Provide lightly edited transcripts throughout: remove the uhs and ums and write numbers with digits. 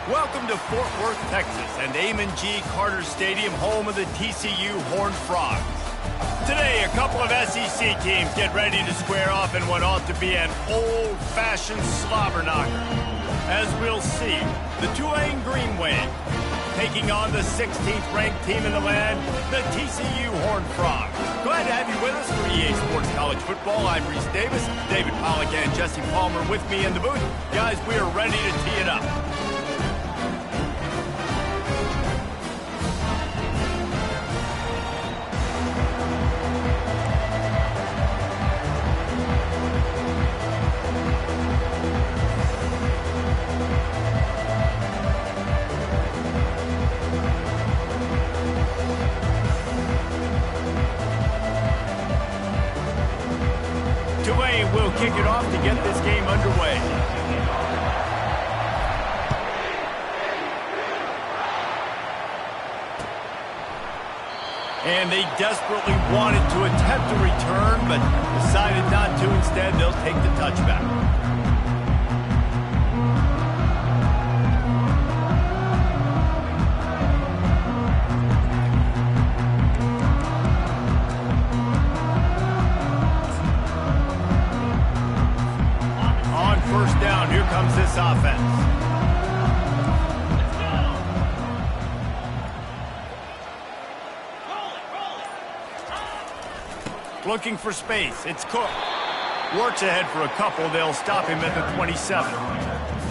Welcome to Fort Worth, Texas, and Amon G. Carter Stadium, home of the TCU Horned Frogs. Today, a couple of SEC teams get ready to square off in what ought to be an old-fashioned slobber knocker. As we'll see, the Tulane Green Wave taking on the 16th ranked team in the land, the TCU Horned Frogs. Glad to have you with us for EA Sports College Football. I'm Reese Davis, David Pollack and Jesse Palmer with me in the booth. Guys, we are ready to tee it up. Tulane will kick it off to get this game underway. And they desperately wanted to attempt a return, but decided not to. Instead, they'll take the touchback. First down, here comes this offense. Looking for space, it's Cook. Works ahead for a couple, they'll stop him at the 27.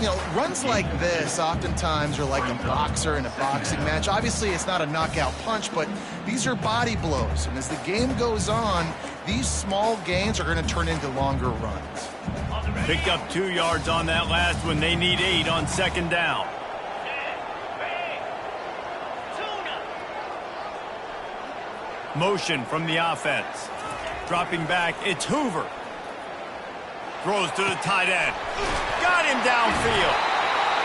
You know, runs like this oftentimes are like a boxer in a boxing match. Obviously, it's not a knockout punch, but these are body blows. And as the game goes on, these small gains are going to turn into longer runs. Picked up 2 yards on that last one. They need 8 on second down. Motion from the offense. Dropping back, it's Hoover. Throws to the tight end. Got him downfield.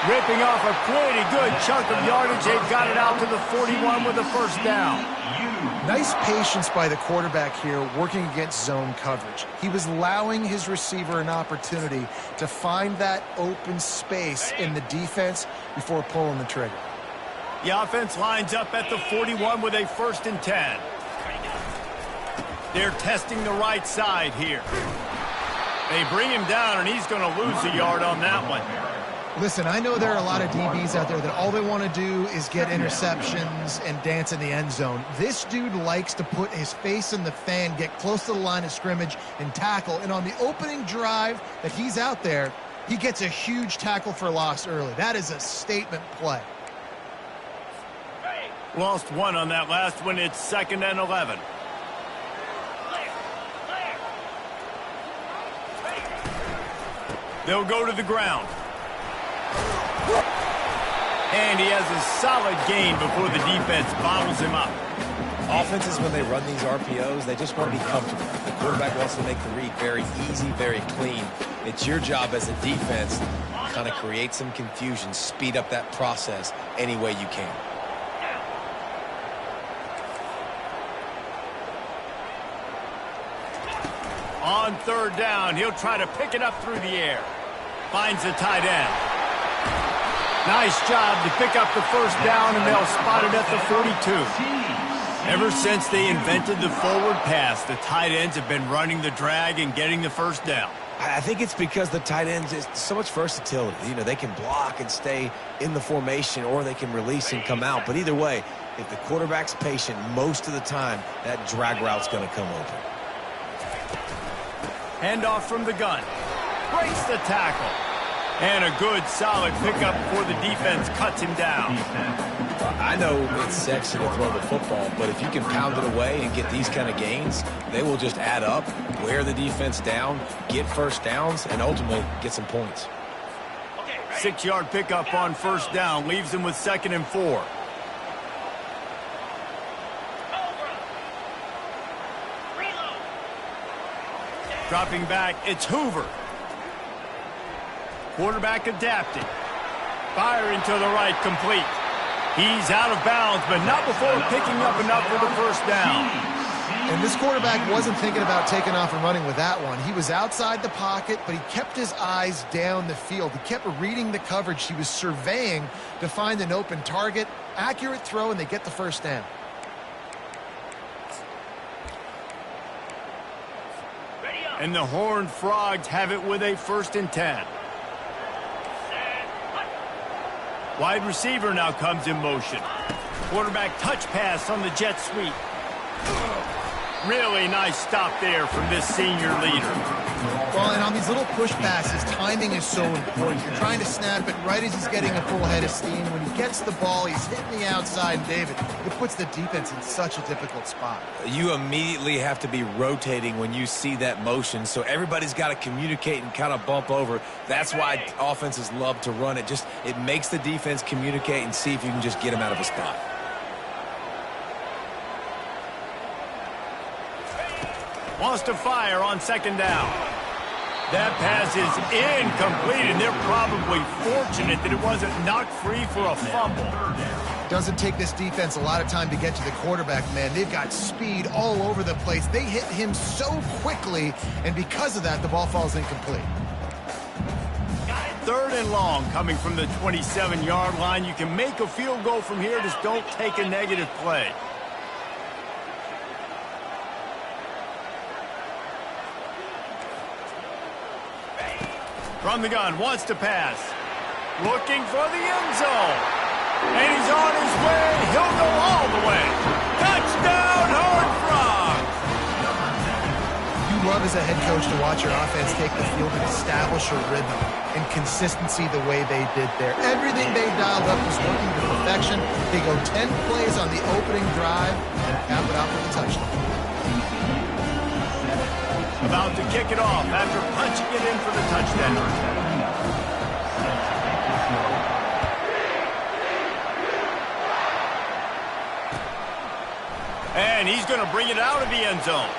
Ripping off a pretty good chunk of yardage. They've got it out to the 41 with a first down. Nice patience by the quarterback here working against zone coverage. He was allowing his receiver an opportunity to find that open space in the defense before pulling the trigger. The offense lines up at the 41 with a 1st and 10. They're testing the right side here. They bring him down, and he's going to lose a yard on that one. Listen, I know there are a lot of DBs out there that all they want to do is get interceptions and dance in the end zone. This dude likes to put his face in the fan, get close to the line of scrimmage, and tackle. And on the opening drive that he's out there, he gets a huge tackle for loss early. That is a statement play. Lost 1 on that last one. It's 2nd and 11. They'll go to the ground. And he has a solid gain before the defense bottles him up. Offenses, when they run these RPOs, they just want to be comfortable. The quarterback wants to make the read very easy, very clean. It's your job as a defense to kind of create some confusion, speed up that process any way you can. On 3rd down, he'll try to pick it up through the air. Finds the tight end. Nice job to pick up the first down, and they'll spot it at the 42. Ever since they invented the forward pass, the tight ends have been running the drag and getting the first down. I think it's because the tight ends is so much versatility. You know, they can block and stay in the formation, or they can release and come out. But either way, if the quarterback's patient most of the time, that drag route's going to come open. Handoff from the gun. Breaks the tackle. And a good, solid pickup before the defense cuts him down. I know it's sexy to throw the football, but if you can pound it away and get these kind of gains, they will just add up, wear the defense down, get first downs, and ultimately get some points. 6-yard pickup on first down leaves him with 2nd and 4. Dropping back, it's Hoover. Quarterback adapting. Firing to the right, complete. He's out of bounds, but not before picking up enough for the first down. And this quarterback wasn't thinking about taking off and running with that one. He was outside the pocket, but he kept his eyes down the field. He kept reading the coverage. He was surveying to find an open target. Accurate throw, and they get the first down. And the Horned Frogs have it with a 1st and 10. Wide receiver now comes in motion. Quarterback touch pass on the jet sweep. Really nice stop there from this senior leader. Well, and on these little push passes, timing is so important. You're trying to snap it right as he's getting a full head of steam. When he gets the ball, he's hitting the outside. And David, it puts the defense in such a difficult spot. You immediately have to be rotating when you see that motion, so everybody's got to communicate and kind of bump over. That's why offenses love to run it. It makes the defense communicate and see if you can just get him out of a spot. Wants to fire on 2nd down. That pass is incomplete, and they're probably fortunate that it wasn't knocked free for a fumble. Doesn't take this defense a lot of time to get to the quarterback, man. They've got speed all over the place. They hit him so quickly, and because of that, the ball falls incomplete. 3rd and long coming from the 27-yard line. You can make a field goal from here, just don't take a negative play. From the gun, wants to pass. Looking for the end zone. And he's on his way. He'll go all the way. Touchdown, Horned Frogs! You love as a head coach to watch your offense take the field and establish a rhythm and consistency the way they did there. Everything they dialed up was working to perfection. They go 10 plays on the opening drive and cap it out with a touchdown. About to kick it off after punching it in for the touchdown. And he's going to bring it out of the end zone.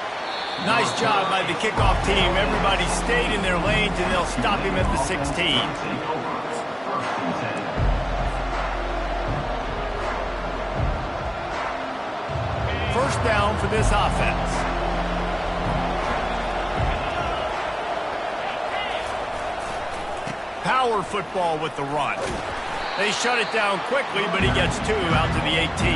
Nice job by the kickoff team. Everybody stayed in their lanes, and they'll stop him at the 16. First down for this offense. Power football with the run. They shut it down quickly, but he gets 2 out to the 18.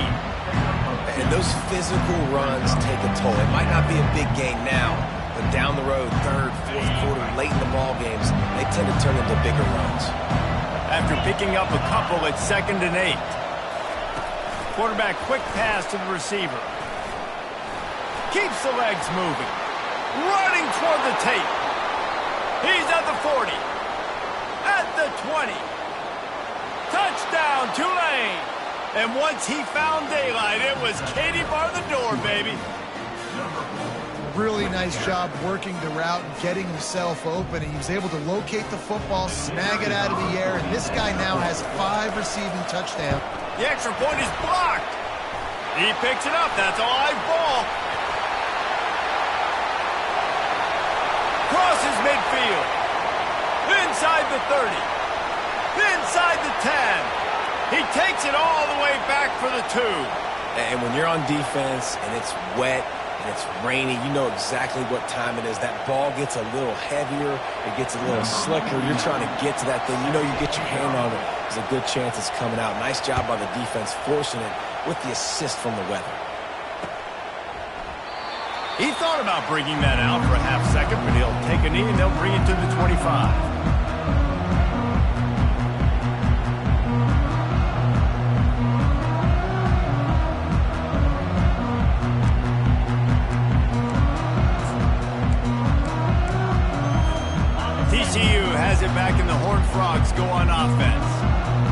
And those physical runs take a toll. It might not be a big gain now, but down the road, 3rd, 4th quarter, late in the ball games, they tend to turn into bigger runs. After picking up a couple at 2nd and 8. Quarterback quick pass to the receiver. Keeps the legs moving. Running toward the tape. He's at the 40. At the 20. Touchdown, Tulane. And once he found daylight, it was Katie bar the door, baby. Really nice job working the route and getting himself open. He was able to locate the football, snag it out of the air, and this guy now has 5 receiving touchdowns. The extra point is blocked. He picks it up. That's a live ball. Crosses midfield. Inside the 30. Inside the 10. He takes it all the way back for the 2. And when you're on defense and it's wet and it's rainy, you know exactly what time it is. That ball gets a little heavier. It gets a little slicker. You're trying to get to that thing. You know you get your hand on it. There's a good chance it's coming out. Nice job by the defense forcing it with the assist from the weather. He thought about bringing that out for a half second, but he'll take a knee and they'll bring it to the 25. TCU has it back and the Horned Frogs go on offense.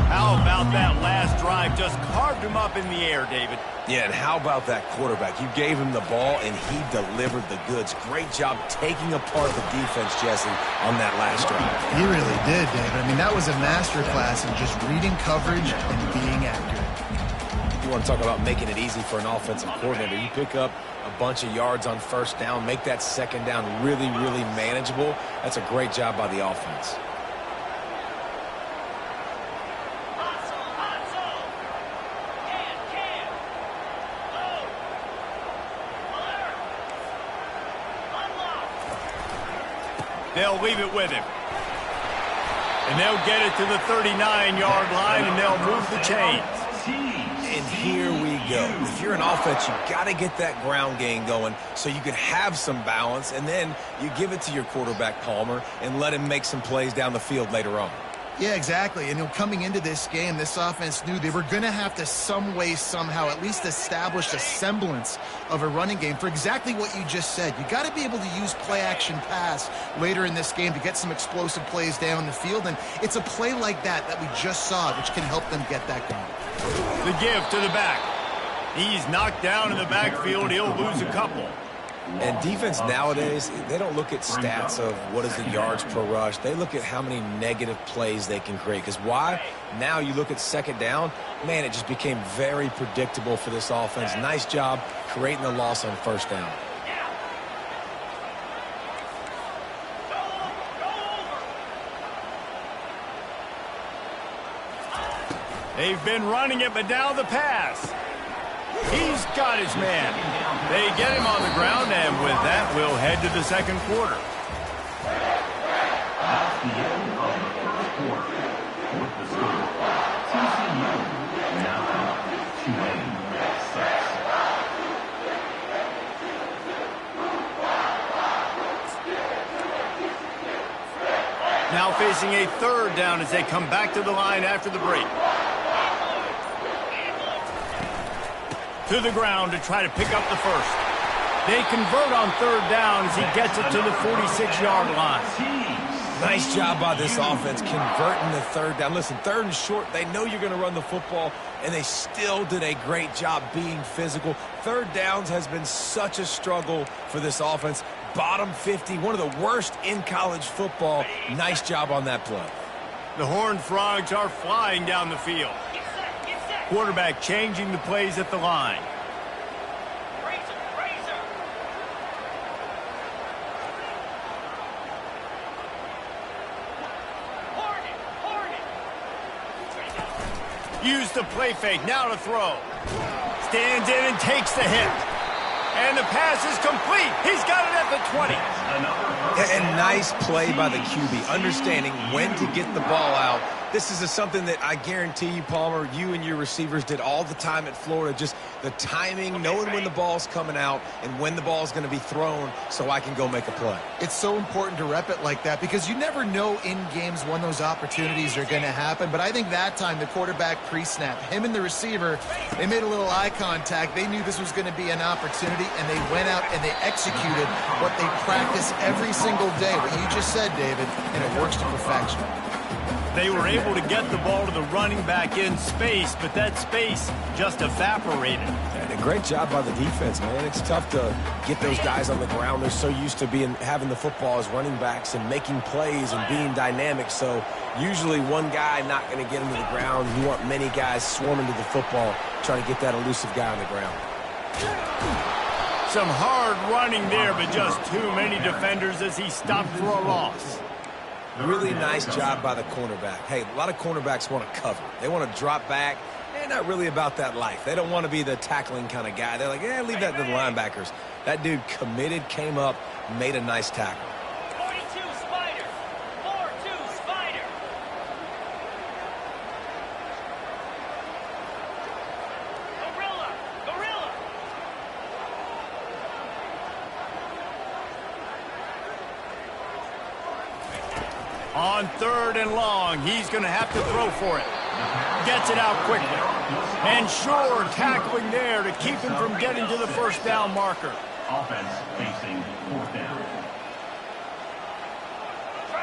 How about that last drive? Just carved him up in the air, David. Yeah, and how about that quarterback? You gave him the ball, and he delivered the goods. Great job taking apart the defense, Jesse, on that last drive. He really did, David. I mean, that was a masterclass in just reading coverage and being accurate. You want to talk about making it easy for an offensive coordinator. You pick up a bunch of yards on 1st down, make that 2nd down really, really manageable. That's a great job by the offense. They'll leave it with him. And they'll get it to the 39-yard line, and they'll move the chains. And here we go. If you're an offense, you've got to get that ground game going so you can have some balance, and then you give it to your quarterback, Palmer, and let him make some plays down the field later on. Yeah, exactly. And coming into this game, this offense knew they were going to have to some way, somehow, at least establish a semblance of a running game for exactly what you just said. You got to be able to use play-action pass later in this game to get some explosive plays down the field. And it's a play like that we just saw, which can help them get that going. The give to the back. He's knocked down in the backfield. He'll lose a couple. And defense nowadays, they don't look at stats of what is the yards per rush. They look at how many negative plays they can create. Because why? Now you look at second down, man, it just became very predictable for this offense. Nice job creating the loss on first down. They've been running it, but now the pass. He's got his man. They get him on the ground, and with that, we'll head to the second quarter. That's the end of the first quarter. With the score, TCU now up 2-6. Now facing a third down as they come back to the line after the break. To the ground to try to pick up the first. They convert on third down as he gets it to the 46-yard line. Nice job by this offense converting the third down. Listen, third and short, they know you're going to run the football, and they still did a great job being physical. Third downs has been such a struggle for this offense. Bottom 50, one of the worst in college football. Nice job on that play. The Horned Frogs are flying down the field. Quarterback changing the plays at the line. Use the play fake, now to throw. Stands in and takes the hit. And the pass is complete. He's got it at the 20. And nice play by the QB, understanding when to get the ball out. This is something that I guarantee you, Palmer, you and your receivers did all the time at Florida. Just the timing, knowing when the ball's coming out and when the ball's going to be thrown so I can go make a play. It's so important to rep it like that because you never know in games when those opportunities are going to happen. But I think that time the quarterback pre-snap, him and the receiver, they made a little eye contact. They knew this was going to be an opportunity, and they went out and they executed what they practice every single day. What you just said, David, and it works to perfection. They were able to get the ball to the running back in space, but that space just evaporated. And a great job by the defense, man. It's tough to get those guys on the ground. They're so used to having the football as running backs and making plays and being dynamic. So usually one guy not going to get him to the ground. You want many guys swarming to the football, trying to get that elusive guy on the ground. Some hard running there, but just too many defenders as he stopped for a loss. Really nice job by the cornerback. Hey, a lot of cornerbacks want to cover. They want to drop back. They're not really about that life. They don't want to be the tackling kind of guy. They're like, yeah, leave that to the linebackers. That dude committed, came up, made a nice tackle. 42 Spider. 4-2 Spider. Gorilla. On third and long, he's going to have to throw for it. Gets it out quickly. And sure, tackling there to keep him from getting to the first down marker. Offense facing fourth down.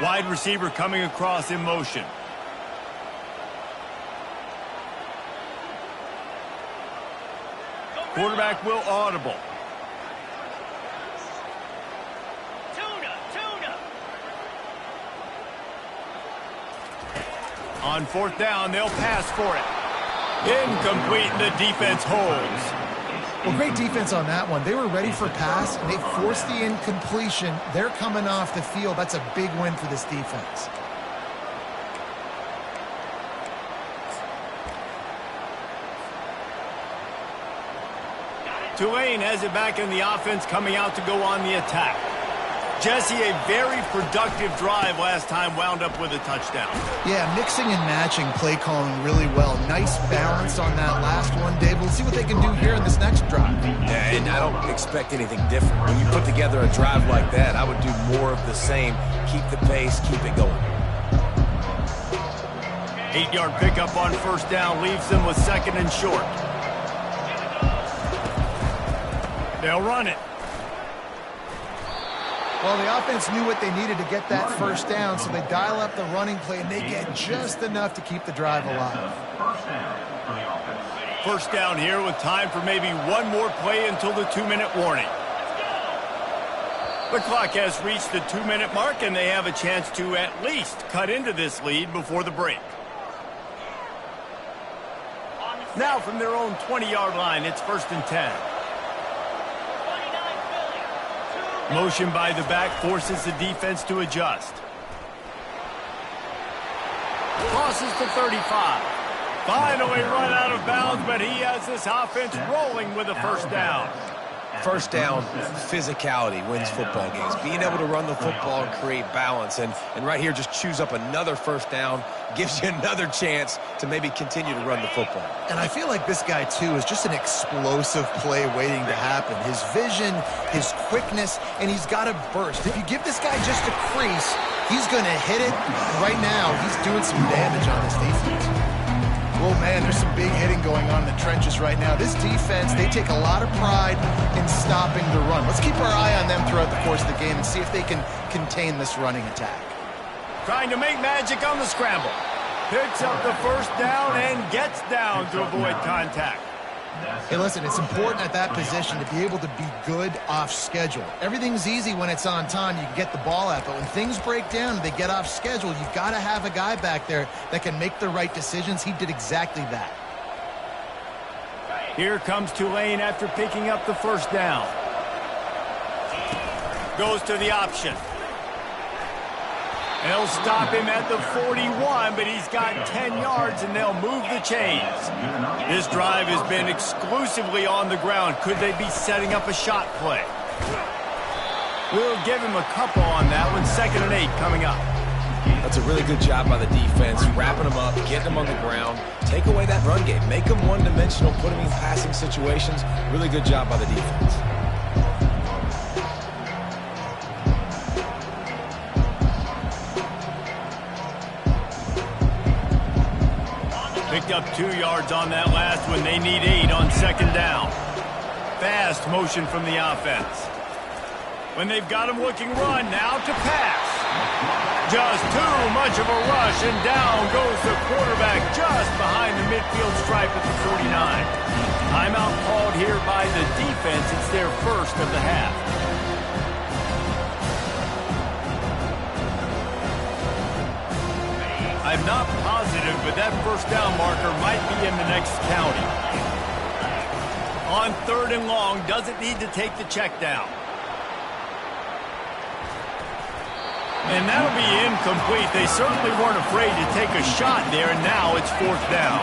Wide receiver coming across in motion. Quarterback will audible. On fourth down, they'll pass for it. Incomplete, the defense holds. Well, great defense on that one. They were ready for pass, and they forced the incompletion. They're coming off the field. That's a big win for this defense. Tulane has it back in the offense, coming out to go on the attack. Jesse, a very productive drive last time wound up with a touchdown. Yeah, mixing and matching play calling really well. Nice balance on that last one, Dave. We'll see what they can do here in this next drive. Yeah, and I don't expect anything different. When you put together a drive like that, I would do more of the same. Keep the pace, keep it going. 8-yard pickup on first down leaves them with 2nd and short. They'll run it. Well, the offense knew what they needed to get that first down, so they dial up the running play, and they get just enough to keep the drive alive. First down for the offense. First down here with time for maybe one more play until the 2-minute warning. The clock has reached the 2-minute mark, and they have a chance to at least cut into this lead before the break. Now from their own 20-yard line, it's 1st and 10. Motion by the back forces the defense to adjust. Crosses to 35. Finally run out of bounds, but he has this offense rolling with a first down. First down, physicality wins football games. Being able to run the football and create balance. And right here, just choose up another first down, gives you another chance to maybe continue to run the football. And I feel like this guy, too, is just an explosive play waiting to happen. His vision, his quickness, and he's got a burst. If you give this guy just a crease, he's going to hit it. Right now, he's doing some damage on this defense. Oh, man, there's some big hitting going on in the trenches right now. This defense, they take a lot of pride in stopping the run. Let's keep our eye on them throughout the course of the game and see if they can contain this running attack. Trying to make magic on the scramble. Picks up the first down and gets down to avoid contact. Hey, listen, it's important at that position to be able to be good off schedule. Everything's easy when it's on time. You can get the ball out, but when things break down and they get off schedule, you've got to have a guy back there that can make the right decisions. He did exactly that. Here comes Tulane after picking up the first down. Goes to the option. They'll stop him at the 41, but he's got 10 yards, and they'll move the chains. This drive has been exclusively on the ground. Could they be setting up a shot play? We'll give him a couple on that one. 2nd and 8 coming up. That's a really good job by the defense, wrapping them up, getting them on the ground. Take away that run game. Make them one-dimensional, put them in passing situations. Really good job by the defense. Picked up 2 yards on that last one. They need 8 on 2nd down. Fast motion from the offense. When they've got him looking run, now to pass. Just too much of a rush, and down goes the quarterback just behind the midfield stripe at the 49. Timeout called here by the defense. It's their first of the half. I'm not positive, but that first down marker might be in the next county. On 3rd and long, doesn't need to take the check down. And that'll be incomplete. They certainly weren't afraid to take a shot there, and now it's 4th down.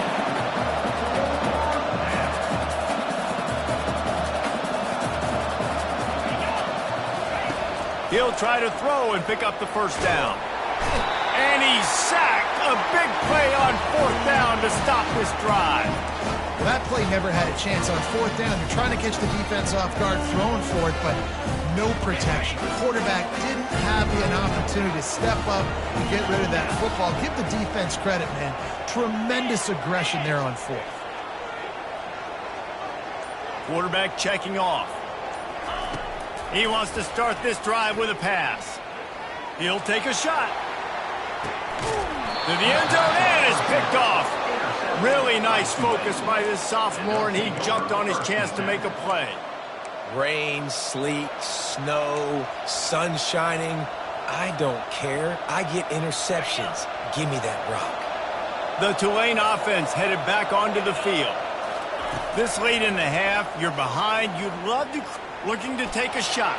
He'll try to throw and pick up the first down. And he's sacked. A big play on 4th down to stop this drive. Well, that play never had a chance on 4th down. You're trying to catch the defense off guard, throwing for it, but no protection. The quarterback didn't have an opportunity to step up and get rid of that football. Give the defense credit, man. Tremendous aggression there on 4th. Quarterback checking off. He wants to start this drive with a pass. He'll take a shot. To the end zone, and is picked off. Really nice focus by this sophomore, and he jumped on his chance to make a play. Rain, sleet, snow, sun shining. I don't care. I get interceptions. Give me that rock. The Tulane offense headed back onto the field. This late in the half, you're behind. You'd love to, looking to take a shot.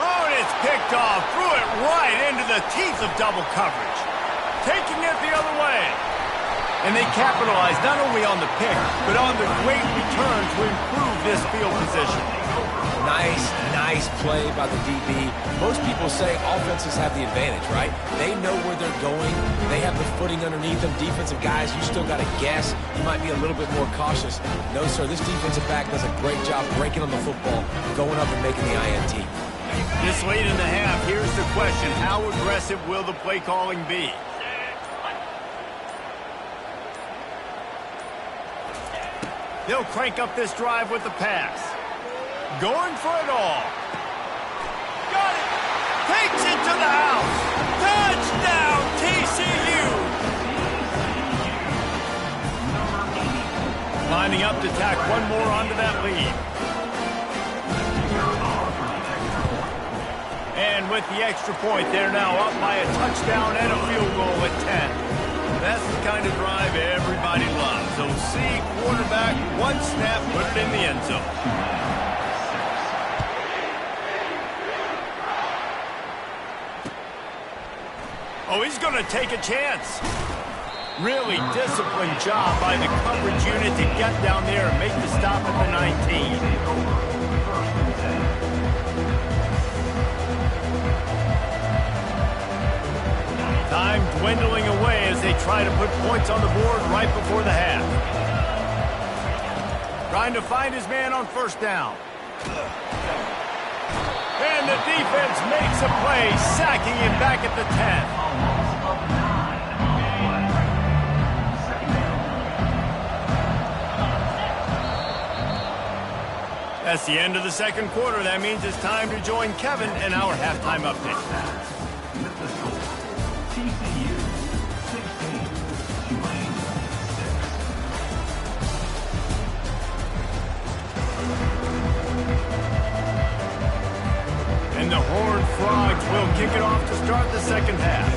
Oh, and it's picked off. Threw it right into the teeth of double coverage. Taking it the other way. And they capitalized not only on the pick, but on the great return to improve this field position. Nice play by the DB. Most people say offenses have the advantage, right? They know where they're going. They have the footing underneath them. Defensive guys, you still got to guess. You might be a little bit more cautious. No, sir, this defensive back does a great job breaking on the football, going up and making the INT. This late in the half, here's the question. How aggressive will the play calling be? They'll crank up this drive with the pass. Going for it all. Got it. Takes it to the house. Touchdown, TCU. Lining up to tack one more onto that lead. And with the extra point, they're now up by a touchdown and a field goal at 10. That's the kind of drive everybody loves. So see quarterback, one snap, put it in the end zone. Oh, he's going to take a chance. Really disciplined job by the coverage unit to get down there and make the stop at the 19. Time dwindling away as they try to put points on the board right before the half. Trying to find his man on first down. And the defense makes a play, sacking him back at the 10. That's the end of the second quarter. That means it's time to join Kevin in our halftime update. TCU 16, Tulane 6. And the Horned Frogs will kick it off to start the second half.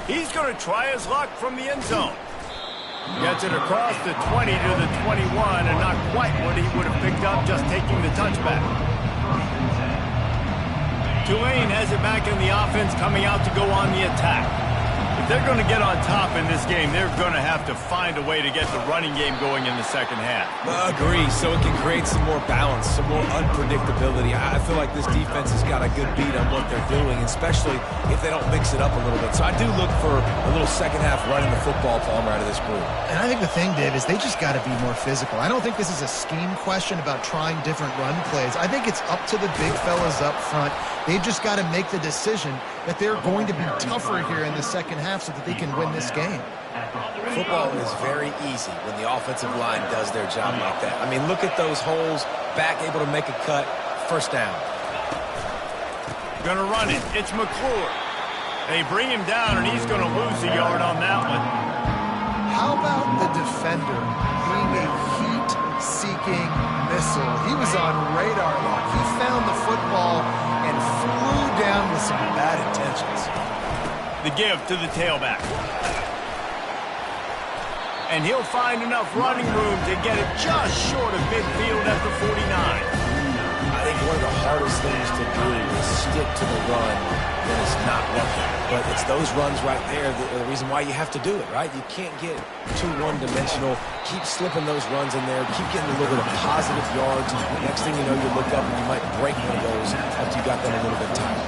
He's going to try his luck from the end zone. Gets it across the 20 to the 21, and not quite what he would have picked up just taking the touchback. Tulane has it back in the offense, coming out to go on the attack. If they're going to get on top in this game, they're going to have to find a way to get the running game going in the second half. Agree, so it can create some more balance, some more unpredictability. I feel like this defense has got a good beat on what they're doing, especially if they don't mix it up a little bit. So I do look for a little second half running the football, Palmer, out of this group. And I think the thing, Dave, is they just got to be more physical. I don't think this is a scheme question about trying different run plays. I think it's up to the big fellas up front. They've just got to make the decision that they're going to be tougher here in the second half so that they can win this game. Football is very easy when the offensive line does their job like that. I mean, look at those holes, back able to make a cut, first down. Gonna run it. It's McClure. They bring him down, and he's gonna lose a yard on that one. How about the defender being a heat-seeking missile? He was on radar lock. He found the football and flew down with some bad intentions. The give to the tailback. And he'll find enough running room to get it just short of midfield at the 49. I think one of the hardest things to do is stick to the run when it's not working. But it's those runs right there that are the reason why you have to do it, right? You can't get too one-dimensional. Keep slipping those runs in there. Keep getting a little bit of positive yards. Next thing you know, you look up and you might break one of those after you got them a little bit tight.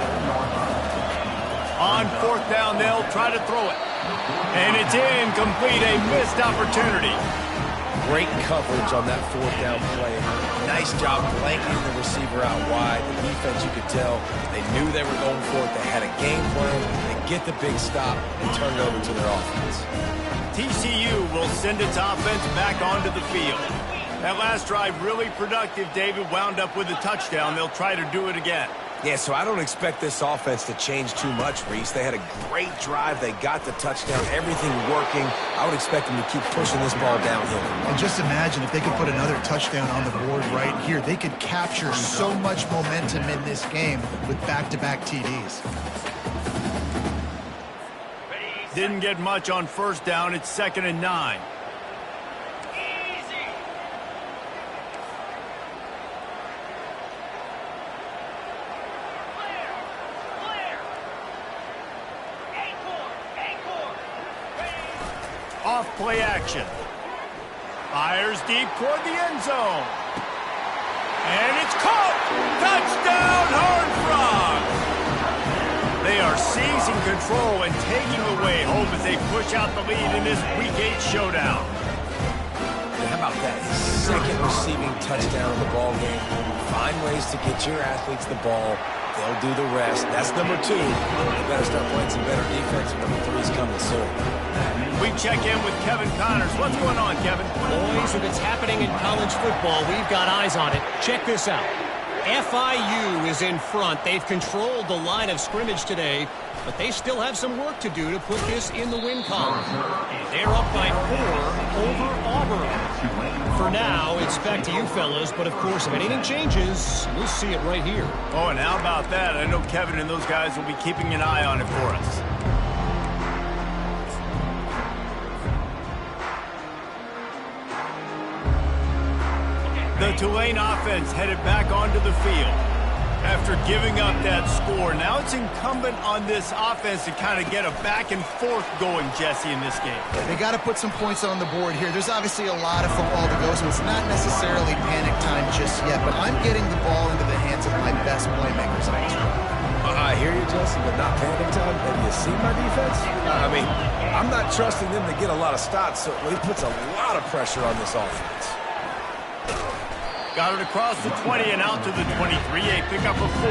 On fourth down, they'll try to throw it. And it's incomplete, a missed opportunity. Great coverage on that fourth down play. Nice job blanking the receiver out wide. The defense, you could tell, they knew they were going for it. They had a game plan. They get the big stop and turn it over to their offense. TCU will send its offense back onto the field. That last drive really productive. David wound up with a touchdown. They'll try to do it again. Yeah, so I don't expect this offense to change too much, Reese. They had a great drive. They got the touchdown, everything working. I would expect them to keep pushing this ball downhill. And just imagine if they could put another touchdown on the board right here. They could capture so much momentum in this game with back-to-back TDs. Didn't get much on first down. It's 2nd and 9. off play action. Fires deep toward the end zone. And it's caught! Touchdown, Horned Frogs! They are seizing control and taking away hope as they push out the lead in this Week 8 showdown. How about that second receiving touchdown of the ball game? Find ways to get your athletes the ball. They'll do the rest. That's number 2. You better start playing some better defense. Number 3's coming soon. We check in with Kevin Connors. What's going on, Kevin? Boys, if it's happening in college football, we've got eyes on it. Check this out. FIU is in front. They've controlled the line of scrimmage today, but they still have some work to do to put this in the win column. They're up by 4 over Auburn. For now, it's back to you fellas, but of course, if anything changes, we'll see it right here. Oh, and how about that? I know Kevin and those guys will be keeping an eye on it for us. The Tulane offense headed back onto the field. After giving up that score, now it's incumbent on this offense to kind of get a back and forth going, Jesse, in this game. They got to put some points on the board here. There's obviously a lot of football to go, so it's not necessarily panic time just yet, but I'm getting the ball into the hands of my best playmakers on this drive. I hear you, Jesse, but not panic time. Have you seen my defense? I mean, I'm not trusting them to get a lot of stops, so he puts a lot of pressure on this offense. Got it across the 20 and out to the 23. A pickup of 4.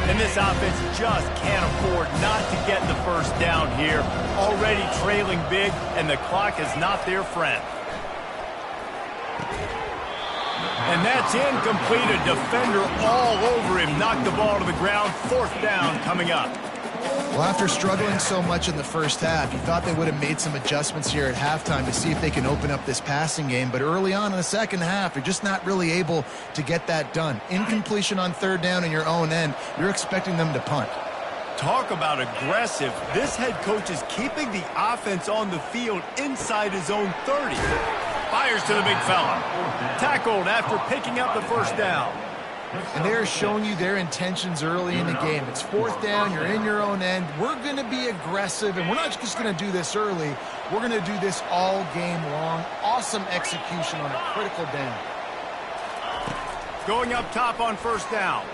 And this offense just can't afford not to get the first down here. Already trailing big, and the clock is not their friend. And that's incomplete. A defender all over him. Knocked the ball to the ground. 4th down coming up. Well, after struggling so much in the first half, you thought they would have made some adjustments here at halftime to see if they can open up this passing game. But early on in the second half, they're just not really able to get that done. Incompletion on 3rd down in your own end, you're expecting them to punt. Talk about aggressive. This head coach is keeping the offense on the field inside his own 30. Fires to the big fella. Tackled after picking up the first down. And they're showing you their intentions early in the game. It's 4th down. You're in your own end. We're going to be aggressive, and we're not just going to do this early. We're going to do this all game long. Awesome execution on a critical down. Going up top on 1st down.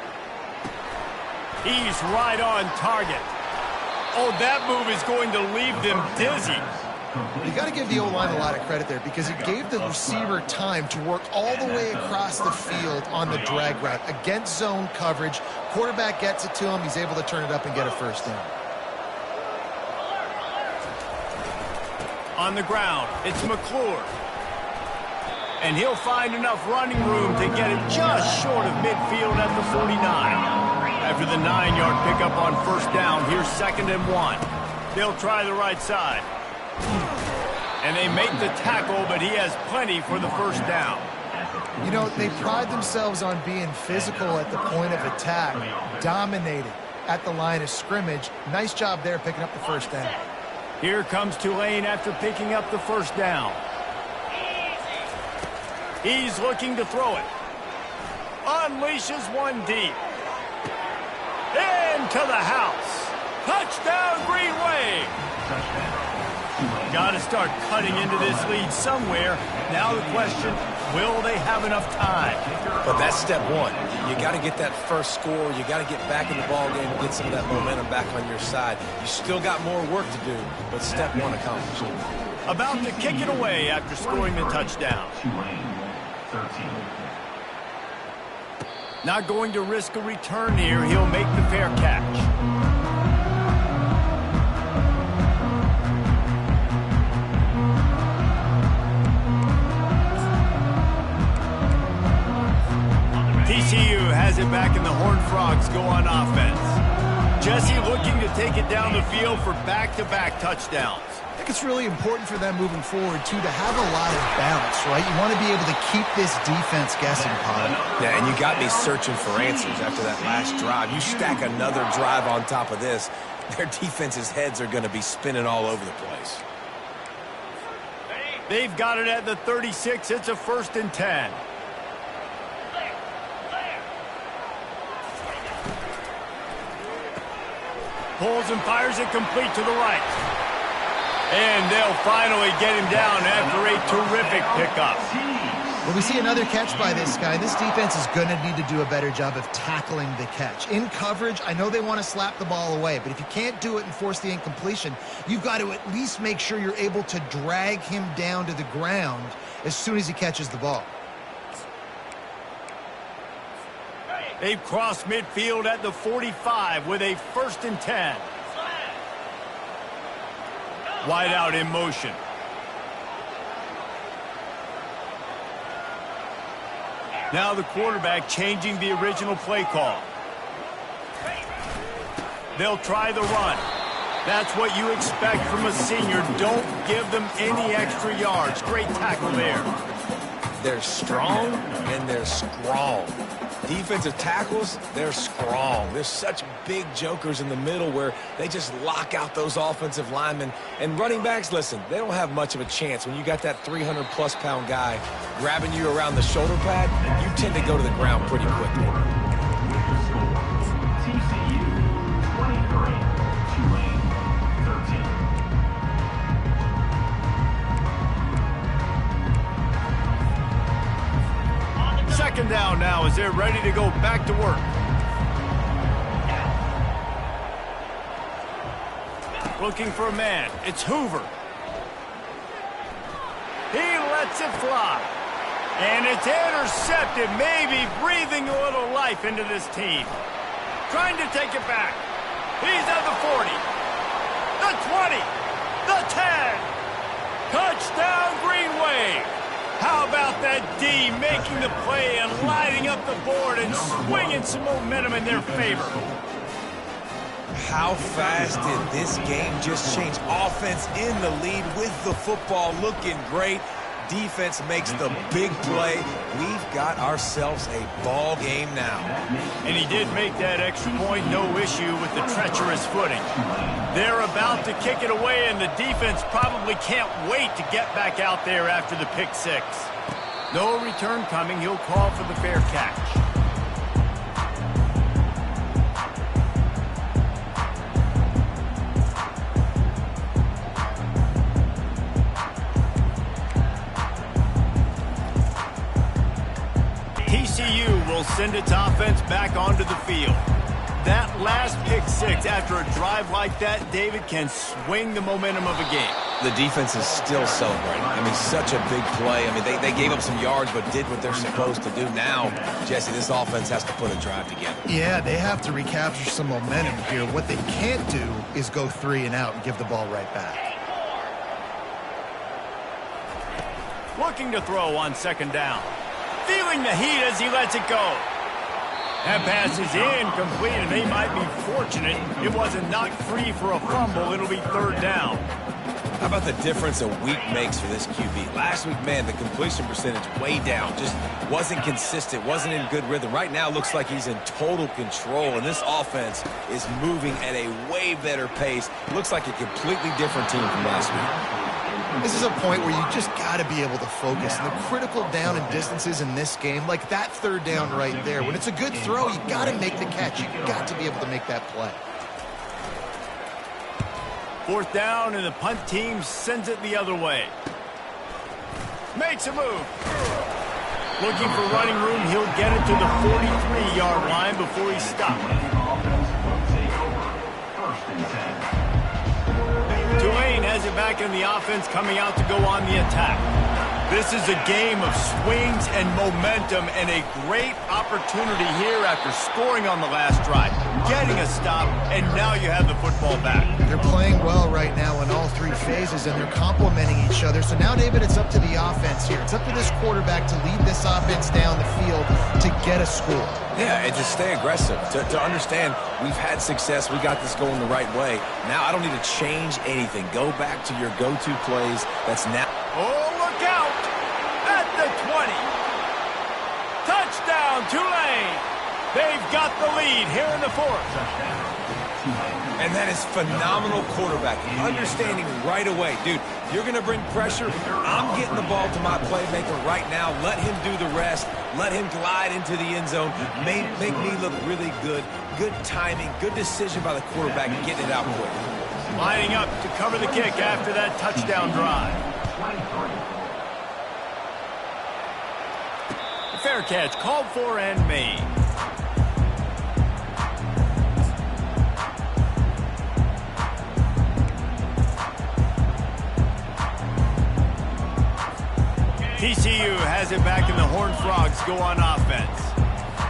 He's right on target. Oh, that move is going to leave them dizzy. You got to give the O-line a lot of credit there because it gave the receiver time to work all the way across the field on the drag route against zone coverage. Quarterback gets it to him. He's able to turn it up and get a first down. On the ground, it's McClure. And he'll find enough running room to get it just short of midfield at the 49. After the 9-yard pickup on 1st down, here's 2nd and 1. They'll try the right side. And they make the tackle, but he has plenty for the 1st down. You know, they pride themselves on being physical at the point of attack, dominated at the line of scrimmage. Nice job there picking up the 1st down. Here comes Tulane after picking up the 1st down. He's looking to throw it. Unleashes one deep. Into the house. Touchdown, Green Wave. Got to start cutting into this lead somewhere. Now the question, will they have enough time? But that's step 1. You got to get that first score. You got to get back in the ball game and get some of that momentum back on your side. You still got more work to do, but step 1 accomplished. About to kick it away after scoring the touchdown. Not going to risk a return here. He'll make the fair catch. TCU has it back and the Horned Frogs go on offense. Jesse looking to take it down the field for back-to-back touchdowns. I think it's really important for them moving forward, too, to have a lot of balance, right? You want to be able to keep this defense guessing, Pod. Yeah, and you got me searching for answers after that last drive. You stack another drive on top of this, their defense's heads are going to be spinning all over the place. They've got it at the 36. It's a 1st and 10. pulls and fires it complete to the right. And they'll finally get him down after a terrific pickup. Well, we see another catch by this guy. This defense is going to need to do a better job of tackling the catch. In coverage, I know they want to slap the ball away, but if you can't do it and force the incompletion, you've got to at least make sure you're able to drag him down to the ground as soon as he catches the ball. They've crossed midfield at the 45 with a 1st and 10. Wide out in motion. Now the quarterback changing the original play call. They'll try the run. That's what you expect from a senior. Don't give them any extra yards. Great tackle there. They're strong and they're strong. Defensive tackles, they're strong. There's such big jokers in the middle where they just lock out those offensive linemen. And running backs, listen, they don't have much of a chance. When you got that 300-plus pound guy grabbing you around the shoulder pad, you tend to go to the ground pretty quickly. TCU 23, Tulane 13. Second down now as they're ready to go back to work. Looking for a man. It's Hoover. He lets it fly. And it's intercepted, maybe breathing a little life into this team. Trying to take it back. He's at the 40. The 20. The 10. Touchdown, Green Wave. How about that D making the play and lighting up the board and swinging some momentum in their favor? How fast did this game just change? Offense in the lead with the football looking great. Defense makes the big play. We've got ourselves a ball game now. And he did make that extra point, no issue with the treacherous footing. They're about to kick it away, and the defense probably can't wait to get back out there after the pick six. No return coming. He'll call for the fair catch. TCU will send its offense back onto the field. That last pick six after a drive like that, David, can swing the momentum of a game. The defense is still celebrating. I mean, such a big play. I mean, they gave up some yards but did what they're supposed to do. Now, Jesse, this offense has to put a drive together. Yeah, they have to recapture some momentum here. What they can't do is go 3 and out and give the ball right back. Looking to throw on second down. Feeling the heat as he lets it go. That pass is incomplete, and they might be fortunate it wasn't knocked free for a fumble. It'll be third down. How about the difference a week makes for this QB? Last week, man, the completion percentage way down. Just wasn't consistent, wasn't in good rhythm. Right now, looks like he's in total control, and this offense is moving at a way better pace. Looks like a completely different team from last week. This is a point where you just got to be able to focus. And the critical down and distances in this game, like that third down right there, when it's a good throw, you got to make the catch. You got to be able to make that play. Fourth down, and the punt team sends it the other way. Makes a move. Looking for running room. He'll get it to the 43-yard line before he's stopped. First and 10. Tulane has it back in the offense, coming out to go on the attack. This is a game of swings and momentum, and a great opportunity here after scoring on the last drive, getting a stop, and now you have the football back. They're playing well right now in all 3 phases, and they're complementing each other. So now, David, it's up to the offense here. It's up to this quarterback to lead this offense down the field to get a score. Yeah, and just stay aggressive. To understand, we've had success. We got this going the right way. Now I don't need to change anything. Go back to your go-to plays. That's now. Oh, look out! At the 20. Touchdown, Tulane! They've got the lead here in the fourth. And that is phenomenal quarterback. Understanding right away, dude, you're going to bring pressure. I'm getting the ball to my playmaker right now. Let him do the rest. Let him glide into the end zone. Make me look really good. Good timing, good decision by the quarterback, getting it out quick. Lining up to cover the kick after that touchdown drive. Fair catch called for and made. TCU has it back in the Horned Frogs go on offense.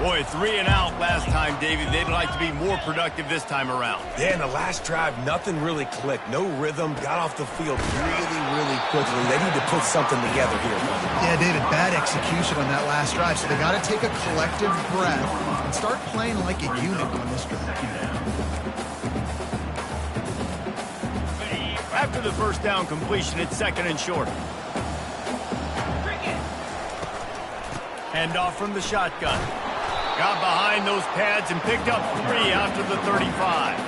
Boy, 3 and out last time, David. They'd like to be more productive this time around. Yeah, in the last drive, nothing really clicked. No rhythm. Got off the field really quickly. They need to put something together here. Yeah, David, bad execution on that last drive. So they got to take a collective breath and start playing like a unit on this drive. After the first down completion, it's 2nd and short. Hand off from the shotgun. Got behind those pads and picked up 3 after the 35.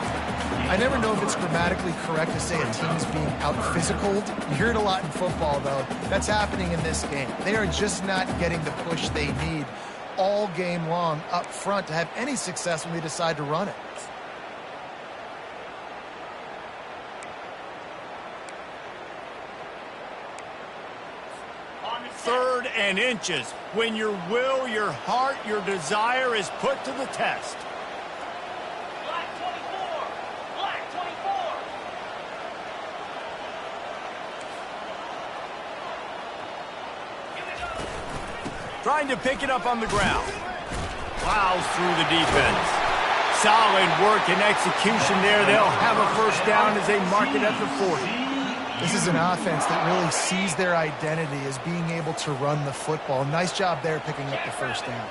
I never know if it's grammatically correct to say a team is being out-physicaled. You hear it a lot in football, though. That's happening in this game. They are just not getting the push they need all game long up front to have any success when they decide to run it. Third and inches. When your will, your heart, your desire is put to the test. Black 24. Black 24. Trying to pick it up on the ground. Plows through the defense. Solid work and execution there. They'll have a first down as they mark it at the 40. This is an offense that really sees their identity as being able to run the football. Nice job there picking up the first down.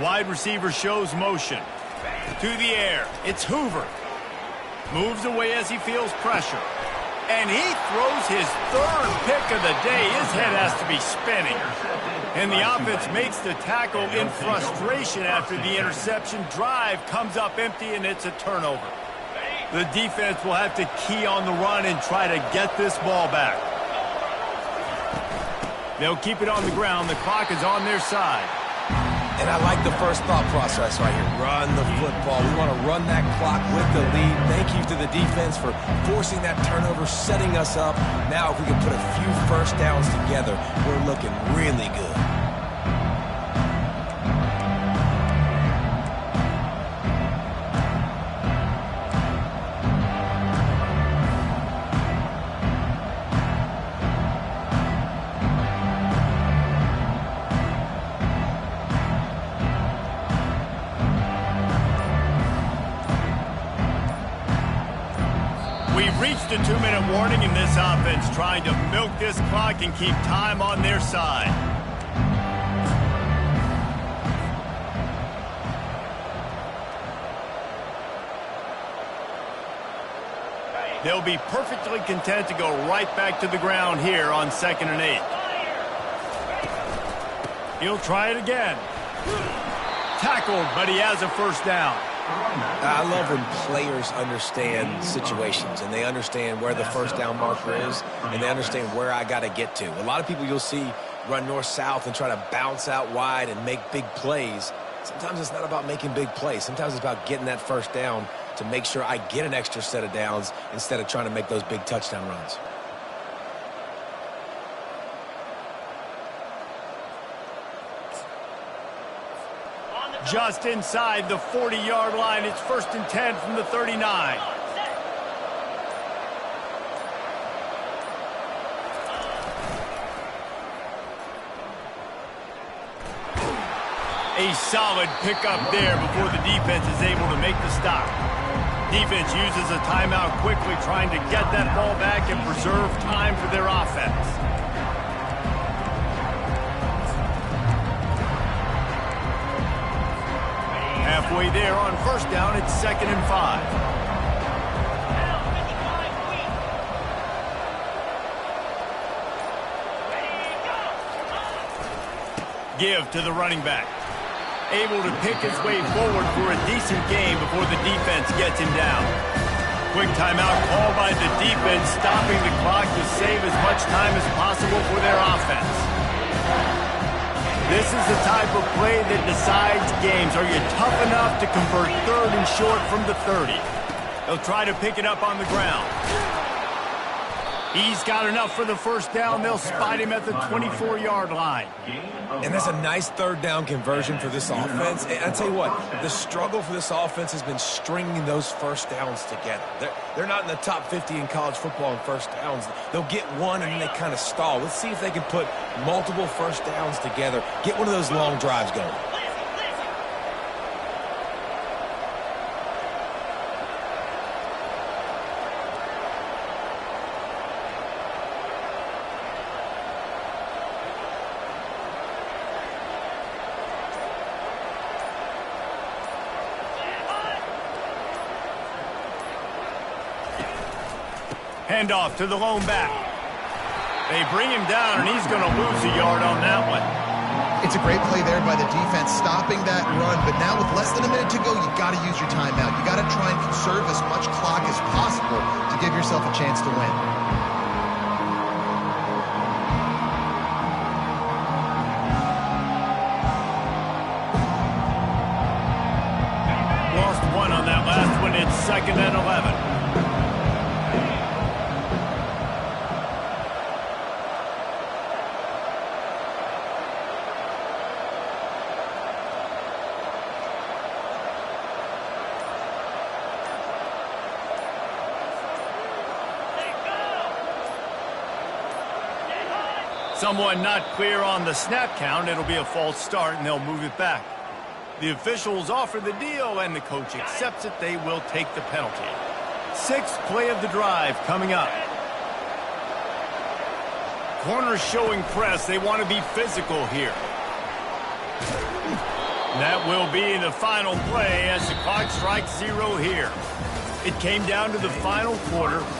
Wide receiver shows motion. To the air. It's Hoover. Moves away as he feels pressure. And he throws his 3rd pick of the day. His head has to be spinning. And the offense makes the tackle in frustration after the interception. Drive comes up empty, and it's a turnover. The defense will have to key on the run and try to get this ball back. They'll keep it on the ground. The clock is on their side. And I like the first thought process right here. Run the football. We want to run that clock with the lead. Thank you to the defense for forcing that turnover, setting us up. Now if we can put a few first downs together, we're looking really good. We've reached a 2-minute warning in this offense, trying to milk this clock and keep time on their side. They'll be perfectly content to go right back to the ground here on 2nd and 8. He'll try it again. Tackled, but he has a first down. I love when players understand situations and they understand where the first down marker is and they understand where I got to get to. A lot of people you'll see run north-south and try to bounce out wide and make big plays. Sometimes it's not about making big plays. Sometimes it's about getting that first down to make sure I get an extra set of downs instead of trying to make those big touchdown runs. Just inside the 40-yard line. It's 1st and 10 from the 39. A solid pickup there before the defense is able to make the stop. Defense uses a timeout quickly, trying to get that ball back and preserve time for their offense. Halfway there on first down, it's 2nd and 5. Give to the running back. Able to pick his way forward for a decent game before the defense gets him down. Quick timeout called by the defense, stopping the clock to save as much time as possible for their offense. This is the type of play that decides games. Are you tough enough to convert 3rd and short from the 30? They'll try to pick it up on the ground. He's got enough for the first down. They'll spot him at the 24-yard line. And that's a nice 3rd down conversion for this offense. And I tell you what, the struggle for this offense has been stringing those first downs together. They're not in the top 50 in college football in first downs. They'll get one and then they kind of stall. Let's see if they can put multiple first downs together, get one of those long drives going. Handoff to the lone back. They bring him down, and he's going to lose a yard on that one. It's a great play there by the defense, stopping that run. But now with less than a minute to go, you got to use your timeout. You got to try and conserve as much clock as possible to give yourself a chance to win. Lost one on that last one. It's 2nd and 11. Someone not clear on the snap count. It'll be a false start, and they'll move it back. The officials offer the deal, and the coach accepts it. They will take the penalty. 6th play of the drive coming up. Corners showing press. They want to be physical here. That will be the final play as the clock strikes 0 here. It came down to the final quarter.